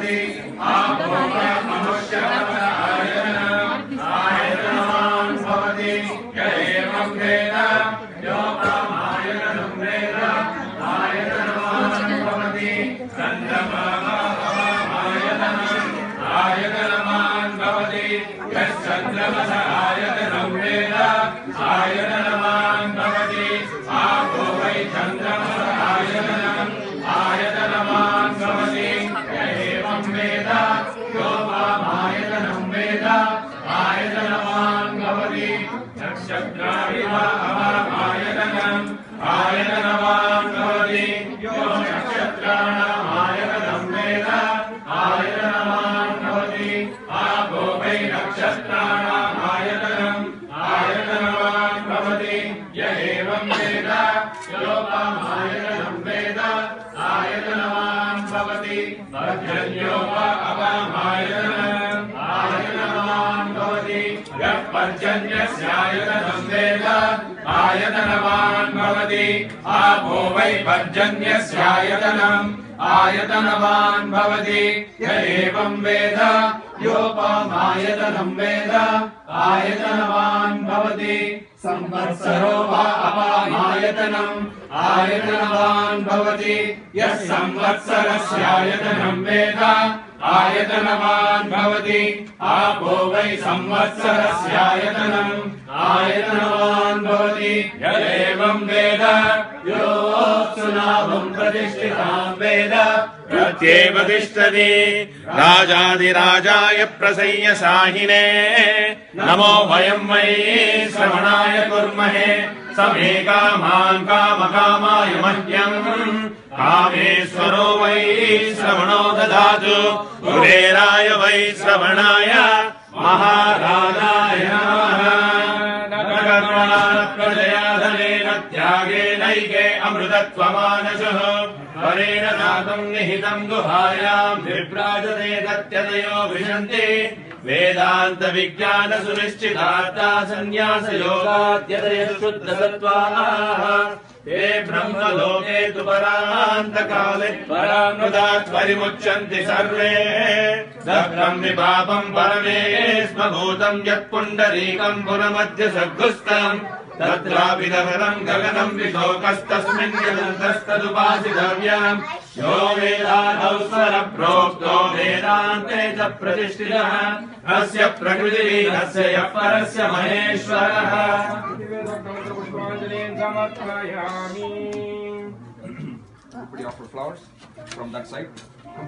भवति आयतनवान् भवति य एवं वेद योगमायतनं वेद आयतनवान् भवति आयतनवान् भवति यश्चन्द्रमस आयतनं वेद आयतनवान् भवति आपो वै चन्द्रमस आयतनवान् भवति य एवं वेद योगमायतनं वेद आयतनवान् भवति नक्षत्रादिव अवामायतनम् आयतनवान् भवति यो नक्षत्राणाम् आयतनं वेद आयतनवान् भवति आपो वै नक्षत्राणाम् आयतनम् आयतनवान् भवति य एवं वेद योगमायतनं वेद आयतनवान् भवति पर्जन्यो वा अवामायतनम् आयतनवान् भवति यः पर्जन्यस्यायतनं वेद आयतनवान् भवति आपो वै पर्जन्यस्यायतनम् आयतनवान् भवति य एवं वेद योपमायतनं वेद आयतनवान् भवति संवत्सरो वा अपामायतनम् आयतनवान् भवति यः संवत्सरस्यायतनं वेद आयतनवान् भवति आपो वै संवत्सरस्यायतनम् आयतनवान् भवति य एवं वेद योऽप्सुनाभं प्रतिष्ठितां वेद प्रत्येव तिष्ठति राजाधिराजाय प्रसय्य साहिने नमो वयं वै श्रवणाय कुर्महे समे कामान् कामकामाय मह्यम् कामेश्वरो वै श्रवणो ददातु कुबेराय वै श्रवणाय महाराजाय नमः प्रजया धनेन त्यागेनैके अमृतत्वमानसः वरेण दातुं निहितं गुहायां विभ्राजते तत्यतयो विशन्ति वेदांत विज्ञान सुनिश्चितार्था संन्यास योगाद्यतय शुद्धसत्त्वाः ते ब्रह्मलोके तु परान्तकाले परामृतात् परिमुच्यन्ति सर्वे दग्धं विपापं परमेष्मभूतं यत्पुण्डरीकं पुरमध्य सद्गुस्तम् तत्रापि दहनं गगनं विशोकस्तस्मिन् यदन्तस्तदुपासितव्यम् यो वेदादौ स्वर प्रोक्तो वेदान्ते च प्रतिष्ठितः अस्य प्रकृतिरीहस्य यः परस्य महेश्वरः Everybody offer flowers from that side.